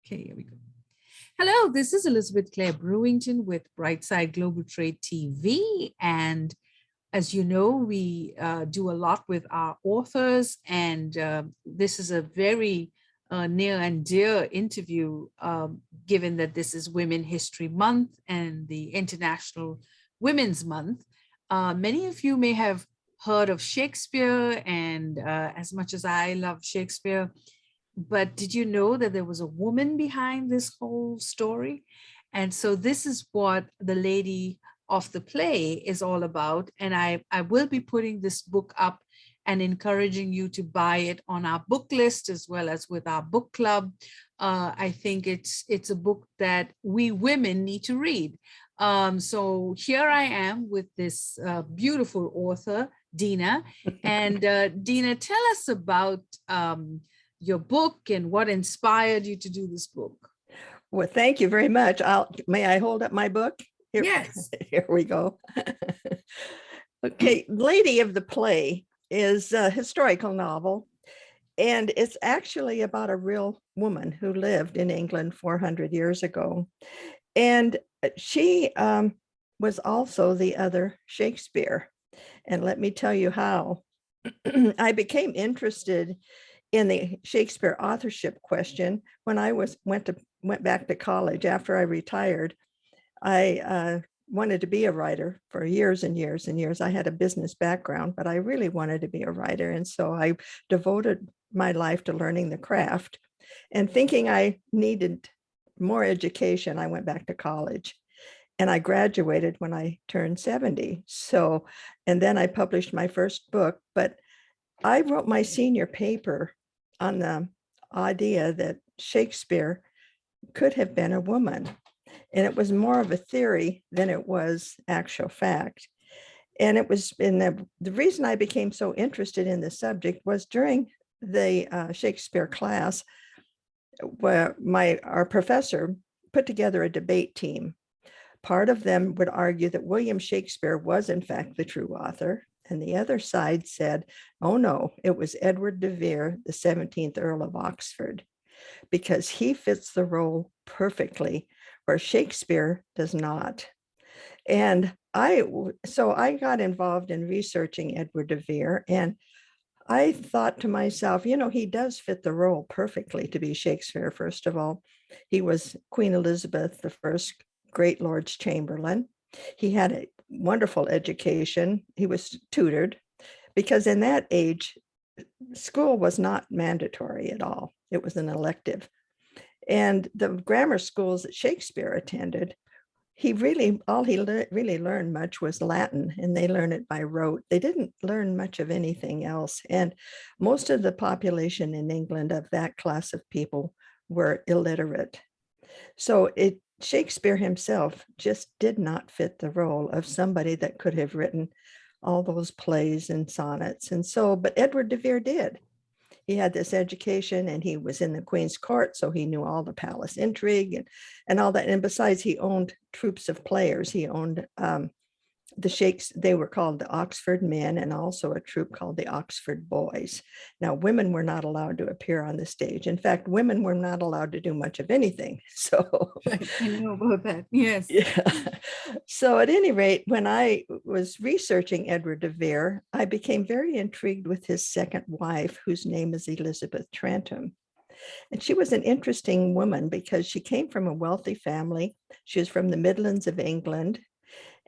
Okay, here we go. Hello, this is Elizabeth Clare Brewington with Brightside Global Trade TV. And as you know, we do a lot with our authors, and this is a very near and dear interview, given that this is Women History Month and the International Women's Month. Many of you may have heard of Shakespeare, and as much as I love Shakespeare, but did you know that there was a woman behind this whole story? And so this is what the lady of the play is all about. And I will be putting this book up and encouraging you to buy it on our book list as well as with our book club. I think it's a book that we women need to read. So here I am with this beautiful author, Dina. And Dina, tell us about your book and what inspired you to do this book. Well, thank you very much. May I hold up my book? Here, yes. Here we go. Okay, Lady of the Play is a historical novel, and it's actually about a real woman who lived in England 400 years ago. And she was also the other Shakespeare. And let me tell you how. I became interested in the Shakespeare authorship question when I went back to college after I retired. I wanted to be a writer for years and years and years. I had a business background, but I really wanted to be a writer. And so I devoted my life to learning the craft. And thinking I needed more education, I went back to college. And I graduated when I turned 70. So, and then I published my first book, but I wrote my senior paper on the idea that Shakespeare could have been a woman. And it was more of a theory than it was actual fact. And it was in the reason I became so interested in the subject was during the Shakespeare class, where our professor put together a debate team. Part of them would argue that William Shakespeare was in fact the true author. And the other side said, oh no, it was Edward de Vere, the 17th Earl of Oxford, because he fits the role perfectly, where Shakespeare does not. And so I got involved in researching Edward de Vere, and I thought to myself, he does fit the role perfectly to be Shakespeare. First of all, he was Queen Elizabeth I great Lord's Chamberlain. He had a wonderful education. He was tutored, because in that age, school was not mandatory at all. It was an elective. And the grammar schools that Shakespeare attended, all he really learned much was Latin, and they learned it by rote. They didn't learn much of anything else. And most of the population in England of that class of people were illiterate. So Shakespeare himself just did not fit the role of somebody that could have written all those plays and sonnets. And so, but Edward de Vere did. He had this education, and he was in the Queen's court, so he knew all the palace intrigue and all that. And besides, he owned troops of players. He owned they were called the Oxford Men, and also a troupe called the Oxford Boys. Now, women were not allowed to appear on the stage. In fact, women were not allowed to do much of anything. So I know about that. Yes. Yeah. So at any rate, when I was researching Edward de Vere, I became very intrigued with his second wife, whose name is Elizabeth Trentham. And she was an interesting woman because she came from a wealthy family. She was from the Midlands of England.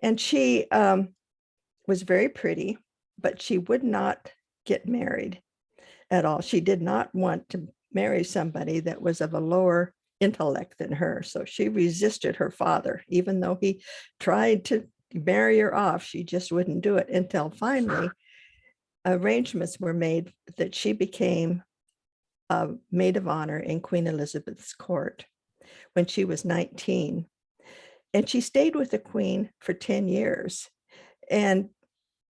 And she was very pretty, but she would not get married at all. She did not want to marry somebody that was of a lower intellect than her. So she resisted her father, even though he tried to marry her off. She just wouldn't do it until finally arrangements were made that she became a maid of honor in Queen Elizabeth's court when she was 19. And she stayed with the Queen for 10 years and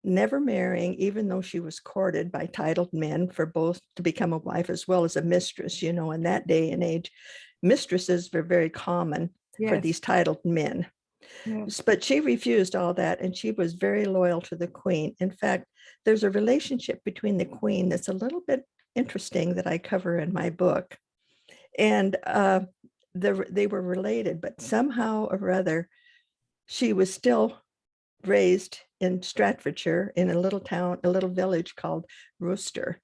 never marrying, even though she was courted by titled men for both to become a wife as well as a mistress. In that day and age, mistresses were very common for these titled men. Yes. But she refused all that, and she was very loyal to the Queen. In fact, there's a relationship between the Queen that's a little bit interesting that I cover in my book. And they were related, but somehow or other, she was still raised in Stratfordshire in a little town, a little village called Worcester.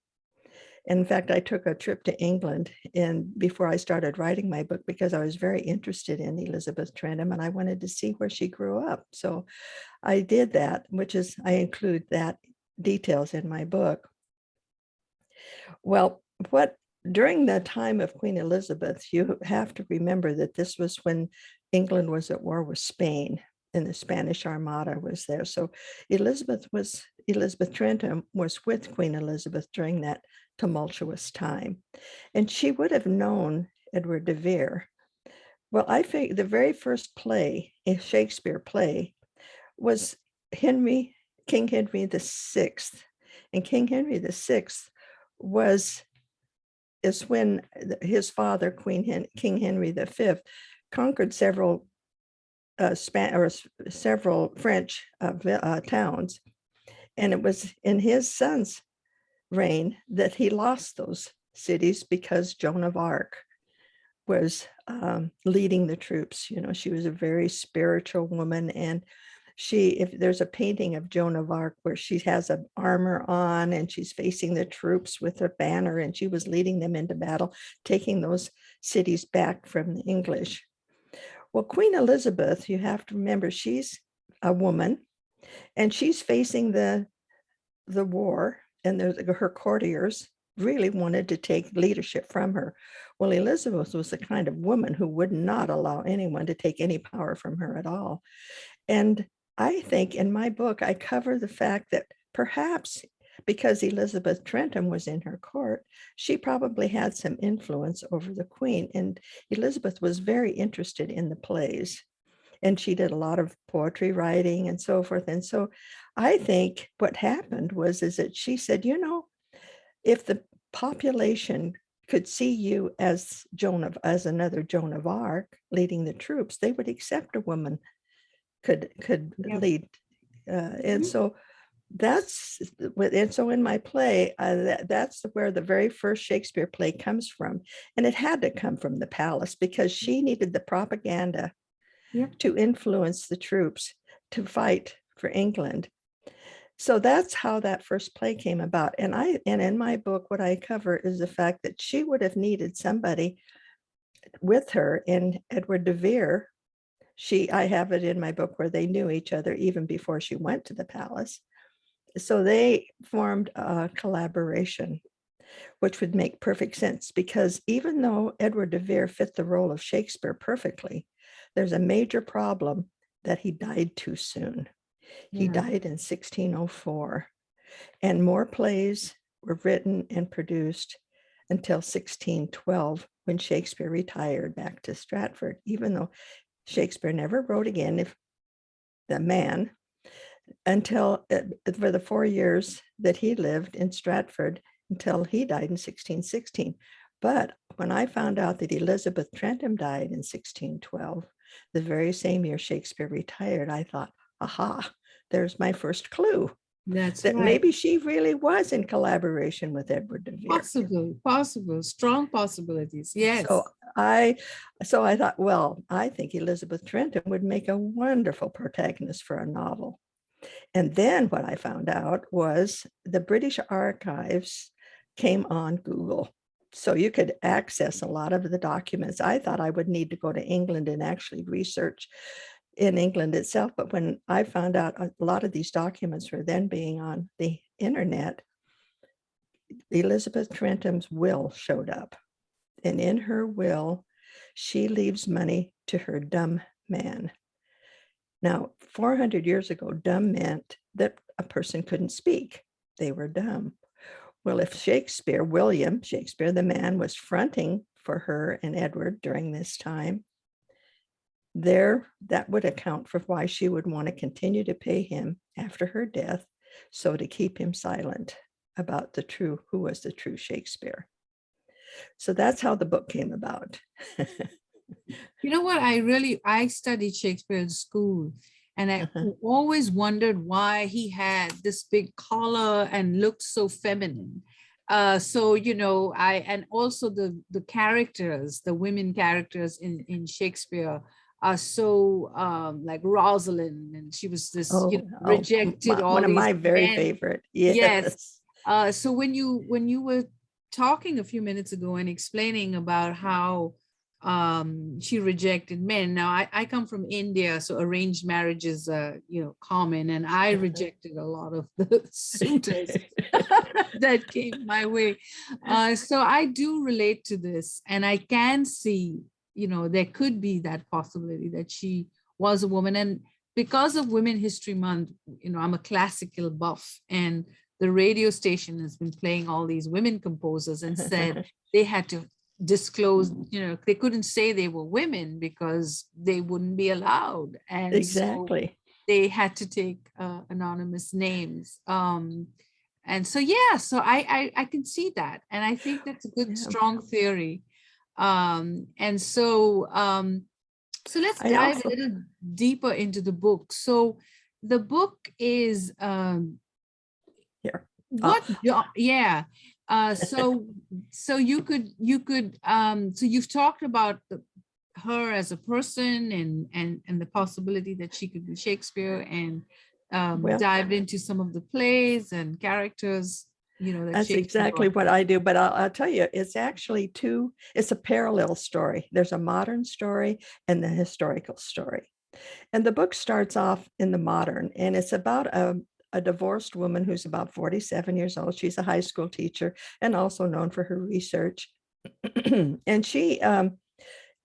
In fact, I took a trip to England before I started writing my book because I was very interested in Elizabeth Trentham and I wanted to see where she grew up. So I did that, I include that details in my book. Well, during the time of Queen Elizabeth, you have to remember that this was when England was at war with Spain and the Spanish Armada was there. So Elizabeth Trentham was with Queen Elizabeth during that tumultuous time. And she would have known Edward de Vere. Well, I think the very first play, a Shakespeare play, was King Henry VI. And King Henry VI is when his father, King Henry V, conquered several French towns. And it was in his son's reign that he lost those cities because Joan of Arc was leading the troops. You know, she was a very spiritual woman, and if there's a painting of Joan of Arc where she has an armor on and she's facing the troops with a banner and she was leading them into battle, taking those cities back from the English. Well, Queen Elizabeth, you have to remember, she's a woman and she's facing the war, and her courtiers really wanted to take leadership from her. Well, Elizabeth was the kind of woman who would not allow anyone to take any power from her at all. And I think in my book, I cover the fact that perhaps because Elizabeth Trentham was in her court, she probably had some influence over the Queen. And Elizabeth was very interested in the plays. And she did a lot of poetry writing and so forth. And so I think what happened is that she said, you know, if the population could see you as another Joan of Arc leading the troops, they would accept a woman could lead. And so in my play, that's where the very first Shakespeare play comes from. And it had to come from the palace because she needed the propaganda to influence the troops to fight for England. So that's how that first play came about. And in my book, what I cover is the fact that she would have needed somebody with her. In Edward de Vere, I have it in my book where they knew each other even before she went to the palace. So they formed a collaboration, which would make perfect sense because even though Edward de Vere fit the role of Shakespeare perfectly, there's a major problem that he died too soon. He died in 1604, and more plays were written and produced until 1612 when Shakespeare retired back to Stratford, even though Shakespeare never wrote again, until for the 4 years that he lived in Stratford until he died in 1616. But when I found out that Elizabeth Trentham died in 1612, the very same year Shakespeare retired, I thought, aha, there's my first clue. That right. Maybe she really was in collaboration with Edward de Vere. Possible, strong possibilities. Yes. So I thought, well, I think Elizabeth Trentham would make a wonderful protagonist for a novel. And then what I found out was the British archives came on Google. So you could access a lot of the documents. I thought I would need to go to England and actually research in England itself. But when I found out a lot of these documents were then being on the internet, Elizabeth Trentham's will showed up. And in her will, she leaves money to her dumb man. Now, 400 years ago, dumb meant that a person couldn't speak. They were dumb. Well, if William Shakespeare, the man, was fronting for her and Edward during this time, that would account for why she would want to continue to pay him after her death, so to keep him silent about who was the true Shakespeare. So that's how the book came about. You know what? I studied Shakespeare in school, and I always wondered why he had this big collar and looked so feminine. So and also the characters, the women characters in Shakespeare are so like Rosalind, and she was this, rejected all one of these my very men. favorite. Yes. Yes. So when you were talking a few minutes ago and explaining about how she rejected men. Now I come from India, so arranged marriage is common, and I rejected a lot of the suitors that came my way. So I do relate to this, and I can see, there could be that possibility that she was a woman. And because of Women History Month, I'm a classical buff, and the radio station has been playing all these women composers and said they had to disclose, they couldn't say they were women because they wouldn't be allowed. And so Exactly. they had to take anonymous names. And so, yeah, so I can see that. And I think that's a good, Yeah. strong theory. So let's I dive a also, little deeper into the book. So the book is here. what yeah. So so you've talked about her as a person, and the possibility that she could be Shakespeare, and Well, dive into some of the plays and characters, that that's Shakespeare exactly brought. what I do. But I'll tell you, it's actually it's a parallel story. There's a modern story and the historical story. And the book starts off in the modern, and it's about a divorced woman who's about 47 years old. She's a high school teacher and also known for her research. And she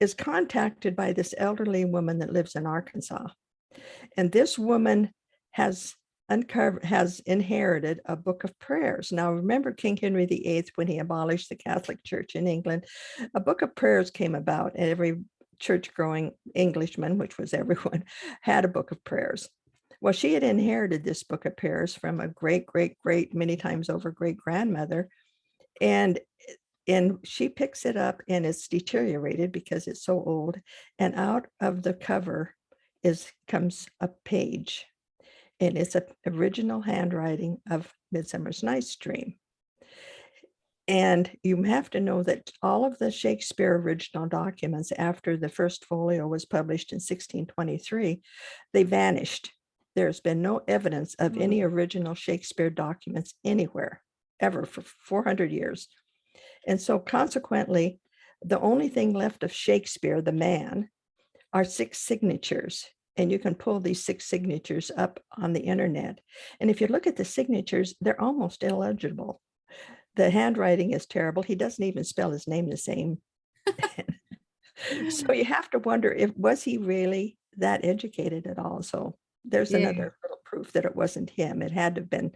is contacted by this elderly woman that lives in Arkansas. And this woman has inherited a book of prayers. Now, remember King Henry VIII, when he abolished the Catholic Church in England, a book of prayers came about, and every church-going Englishman, which was everyone, had a book of prayers. Well, she had inherited this book of prayers from a great, great, great, many times over great grandmother. And she picks it up, and it's deteriorated because it's so old. And out of the cover comes a page, and it's an original handwriting of Midsummer's Night's Dream. And you have to know that all of the Shakespeare original documents after the first folio was published in 1623, they vanished. There's been no evidence of any original Shakespeare documents anywhere, ever, for 400 years. And so consequently, the only thing left of Shakespeare, the man, are 6 signatures. And you can pull these 6 signatures up on the internet. And if you look at the signatures, they're almost illegible. The handwriting is terrible. He doesn't even spell his name the same. So you have to wonder, was he really that educated at all? So there's another little proof that it wasn't him. It had to have been.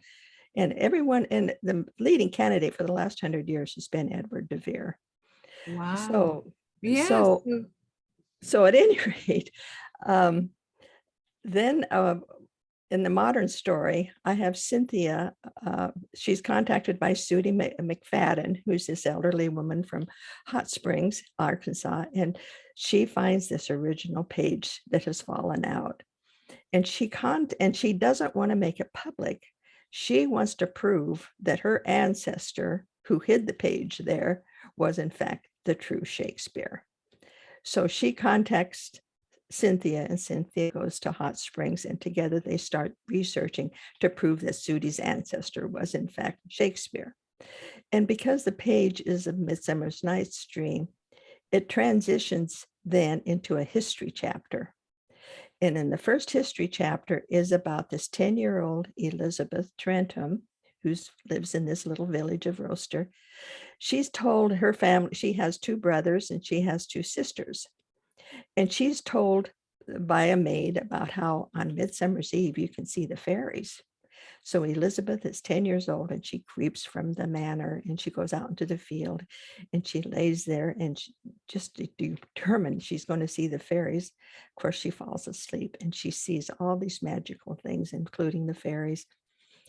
And everyone, and the leading candidate for the last 100 years has been Edward de Vere. Wow. So, Yes. so at any rate, then in the modern story, I have Cynthia. She's contacted by Sudie McFadden, who's this elderly woman from Hot Springs, Arkansas, and she finds this original page that has fallen out. And she doesn't want to make it public. She wants to prove that her ancestor, who hid the page there, was in fact the true Shakespeare. So she contacts Cynthia, and Cynthia goes to Hot Springs, and together they start researching to prove that Sudie's ancestor was in fact Shakespeare. And because the page is a Midsummer's Night's Dream, it transitions then into a history chapter. And in the first history chapter is about this 10-year-old Elizabeth Trentham, who lives in this little village of Roster. She's told her family, she has 2 brothers and she has 2 sisters. And she's told by a maid about how on Midsummer's Eve you can see the fairies. So Elizabeth is 10 years old, and she creeps from the manor, and she goes out into the field, and she lays there, and she just determined she's going to see the fairies. Of course, she falls asleep, and she sees all these magical things, including the fairies.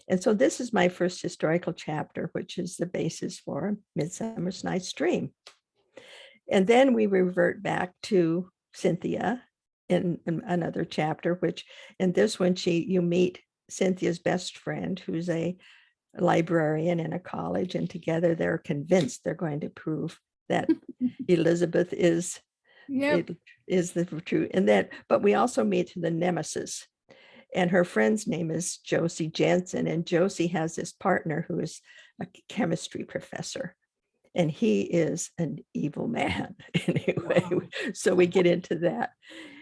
And so this is my first historical chapter, which is the basis for Midsummer's Night's Dream. And then we revert back to Cynthia in another chapter, which in this one, you meet Cynthia's best friend, who's a librarian in a college, and together they're convinced they're going to prove that Elizabeth is Yep. the truth. And that, but we also meet the nemesis, and her friend's name is Josie Jansen, and Josie has this partner who is a chemistry professor, and he is an evil man anyway. Wow. So we get into that.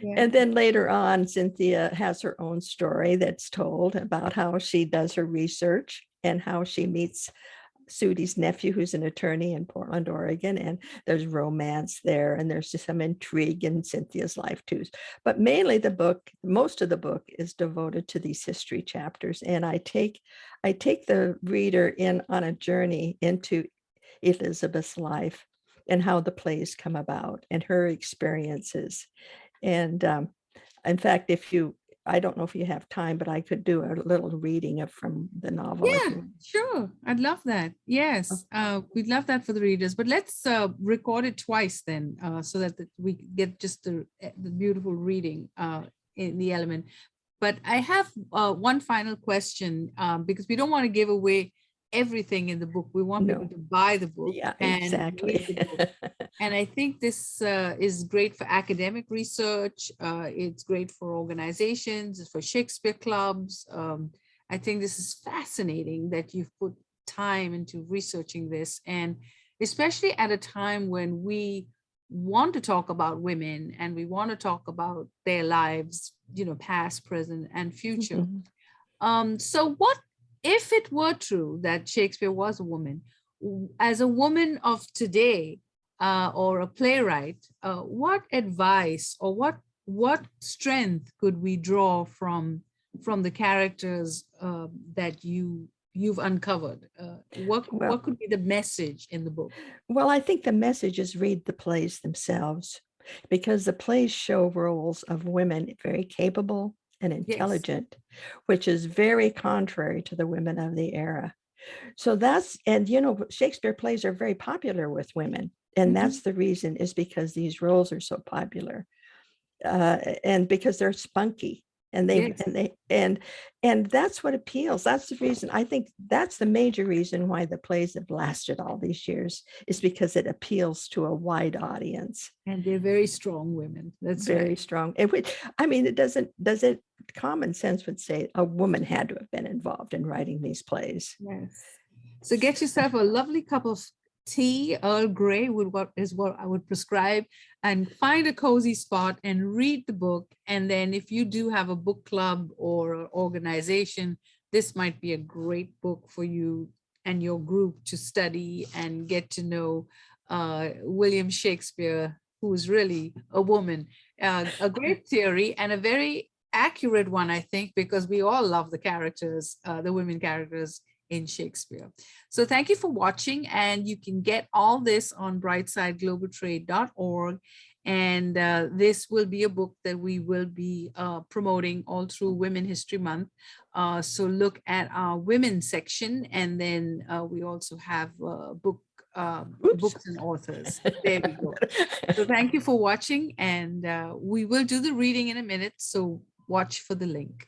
Yeah. And then later on, Cynthia has her own story that's told about how she does her research and how she meets Sudi's nephew, who's an attorney in Portland, Oregon, and there's romance there, and there's just some intrigue in Cynthia's life too. But mainly most of the book is devoted to these history chapters, and I take the reader in on a journey into Elizabeth's life and how the plays come about and her experiences. And in fact, I don't know if you have time, but I could do a little reading from the novel if Yeah, you. sure. I'd love that. Yes, we'd love that for the readers. But let's record it twice then, so that we get just the beautiful reading in the element. But I have one final question, because we don't want to give away everything in the book. We want people No. to buy the book Yeah, and read exactly. the book. And I think this is great for academic research. It's great for organizations, for Shakespeare clubs. I think this is fascinating that you've put time into researching this, and especially at a time when we want to talk about women and we want to talk about their lives, past, present, and future. Mhm. So what if it were true that Shakespeare was a woman? As a woman of today, or a playwright, what advice or what strength could we draw from the characters that you've uncovered? Well, What could be the message in the book? I think the message is read the plays themselves, because the plays show roles of women very capable and Yes. intelligent, which is very contrary to the women of the era. So and Shakespeare plays are very popular with women. And Mhm. that's the reason, is because these roles are so popular, and because they're spunky, and Yes. and that's what appeals. That's the reason. I think that's the major reason why the plays have lasted all these years, is because it appeals to a wide audience. And they're very strong women. That's Very right. strong. And which, I mean, does it common sense would say a woman had to have been involved in writing these plays. Yes. So get yourself a lovely cup of tea, Earl Grey what I would prescribe, and find a cozy spot and read the book. And then if you do have a book club or an organization, this might be a great book for you and your group to study and get to know William Shakespeare, who is really a woman. A great theory and a very accurate one, I think, because we all love the characters, the women characters in Shakespeare. So thank you for watching, and you can get all this on brightsideglobaltrade.org. And this will be a book that we will be promoting all through Women History Month. So look at our women section, and then we also have Oops. books and authors. There we go. So thank you for watching, and we will do the reading in a minute. So watch for the link.